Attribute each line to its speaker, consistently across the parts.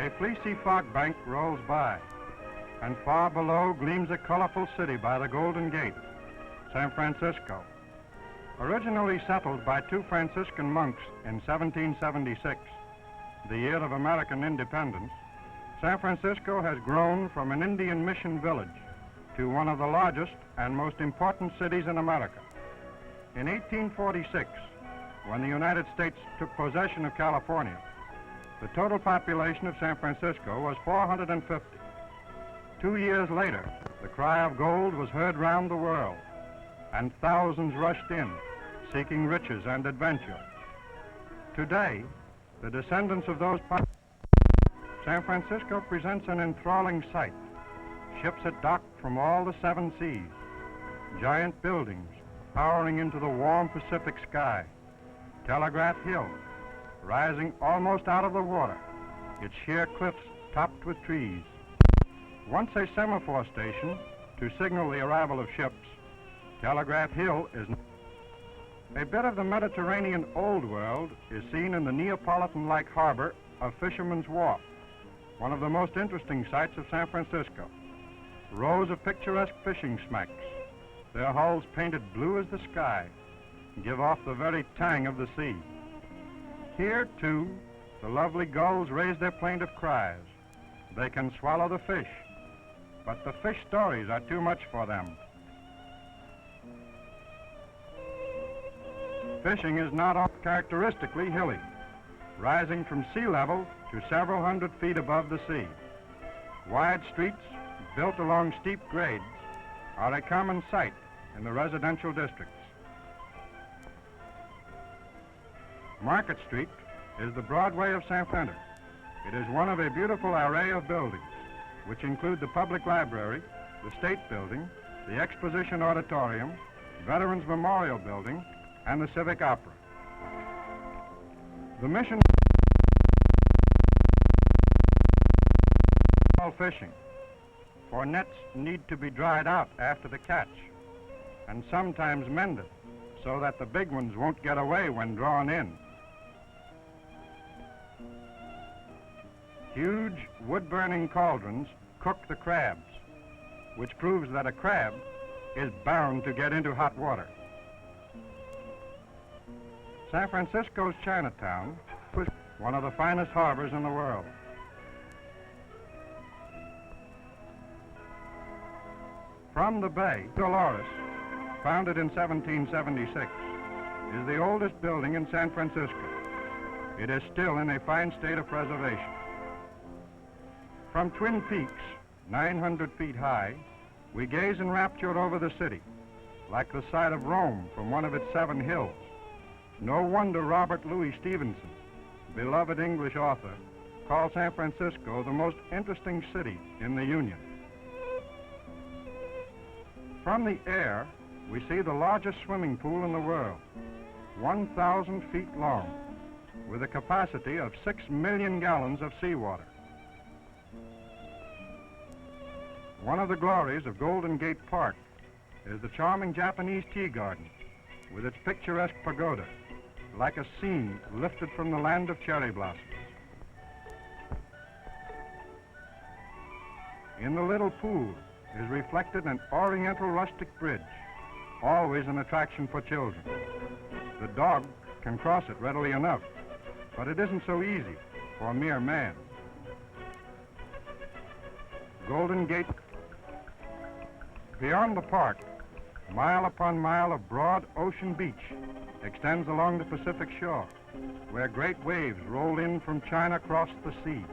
Speaker 1: A fleecy fog bank rolls by, and far below gleams a colorful city by the Golden Gate, San Francisco. Originally settled by two Franciscan monks in 1776, the year of American independence, San Francisco has grown from an Indian mission village to one of the largest and most important cities in America. In 1846, when the United States took possession of California, the total population of San Francisco was 450. 2 years later, the cry of gold was heard round the world, and thousands rushed in, seeking riches and adventure. Today, the descendants of those San Francisco presents an enthralling sight. Ships at dock from all the 7 seas, giant buildings towering into the warm Pacific sky, Telegraph Hill, rising almost out of the water, its sheer cliffs topped with trees. Once a semaphore station to signal the arrival of ships, Telegraph Hill is... A bit of the Mediterranean Old World is seen in the Neapolitan-like harbor of Fisherman's Wharf, one of the most interesting sights of San Francisco. Rows of picturesque fishing smacks, their hulls painted blue as the sky, give off the very tang of the sea. Here, too, the lovely gulls raise their plaintive cries. They can swallow the fish, but the fish stories are too much for them. Fishing is not characteristically hilly, rising from sea level to several hundred feet above the sea. Wide streets, built along steep grades, are a common sight in the residential districts. Market Street is the Broadway of San Francisco. It is one of a beautiful array of buildings, which include the Public Library, the State Building, the Exposition Auditorium, Veterans Memorial Building, and the Civic Opera. The mission of fishing, for nets need to be dried out after the catch, and sometimes mended so that the big ones won't get away when drawn in. Huge wood-burning cauldrons cook the crabs, which proves that a crab is bound to get into hot water. San Francisco's Chinatown was one of the finest harbors in the world. From the bay, Dolores, founded in 1776, is the oldest building in San Francisco. It is still in a fine state of preservation. From Twin Peaks, 900 feet high, we gaze enraptured over the city, like the sight of Rome from one of its 7 hills. No wonder Robert Louis Stevenson, beloved English author, called San Francisco the most interesting city in the Union. From the air, we see the largest swimming pool in the world, 1,000 feet long, with a capacity of 6 million gallons of seawater. One of the glories of Golden Gate Park is the charming Japanese tea garden with its picturesque pagoda, like a scene lifted from the land of cherry blossoms. In the little pool is reflected an oriental rustic bridge, always an attraction for children. The dog can cross it readily enough, but it isn't so easy for a mere man. Golden Gate. Beyond the park, mile upon mile of broad ocean beach extends along the Pacific shore, where great waves roll in from China across the sea,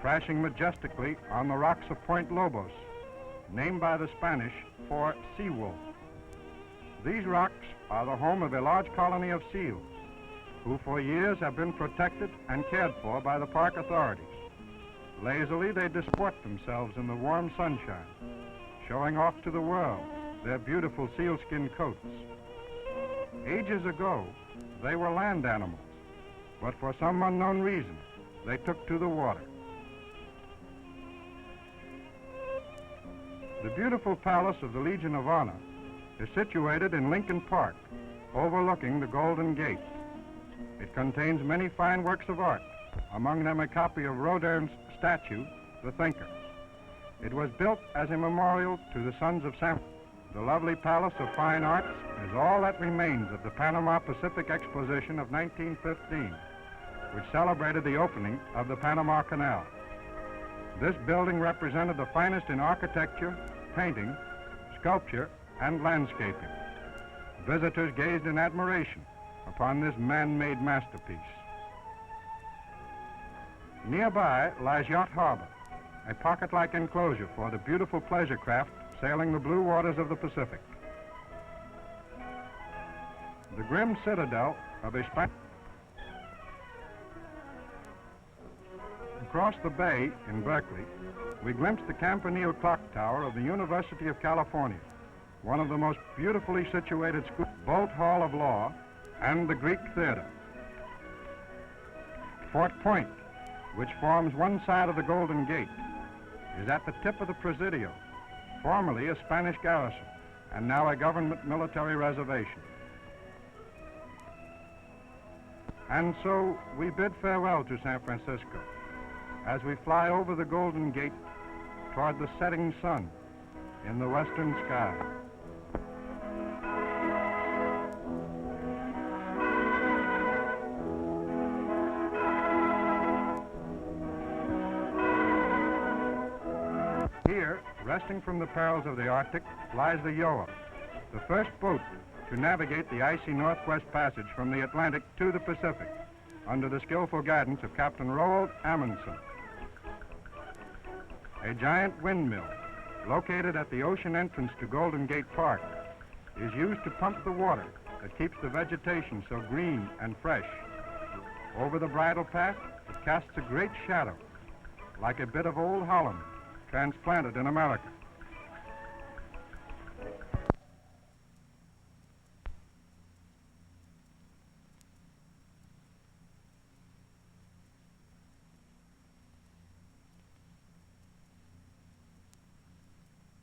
Speaker 1: crashing majestically on the rocks of Point Lobos, named by the Spanish for sea wolf. These rocks are the home of a large colony of seals, who for years have been protected and cared for by the park authorities. Lazily, they disport themselves in the warm sunshine, showing off to the world their beautiful sealskin coats. Ages ago, they were land animals, but for some unknown reason, they took to the water. The beautiful palace of the Legion of Honor is situated in Lincoln Park, overlooking the Golden Gate. It contains many fine works of art, among them a copy of Rodin's statue, the Thinker. It was built as a memorial to the sons of San. The lovely Palace of Fine Arts is all that remains of the Panama Pacific Exposition of 1915, which celebrated the opening of the Panama Canal. This building represented the finest in architecture, painting, sculpture, and landscaping. Visitors gazed in admiration upon this man-made masterpiece. Nearby lies Yacht Harbor, a pocket-like enclosure for the beautiful pleasure craft sailing the blue waters of the Pacific. The grim citadel of a Spanish. Across the bay in Berkeley, we glimpsed the Campanile Clock Tower of the University of California, one of the most beautifully situated schools, Bolt Hall of Law, and the Greek Theater. Fort Point, which forms one side of the Golden Gate, is at the tip of the Presidio, formerly a Spanish garrison, and now a government military reservation. And so we bid farewell to San Francisco as we fly over the Golden Gate toward the setting sun in the western sky. Here, resting from the perils of the Arctic, lies the Yoa, the first boat to navigate the icy Northwest Passage from the Atlantic to the Pacific, under the skillful guidance of Captain Roald Amundsen. A giant windmill, located at the ocean entrance to Golden Gate Park, is used to pump the water that keeps the vegetation so green and fresh. Over the bridle path, it casts a great shadow, like a bit of old Holland transplanted in America.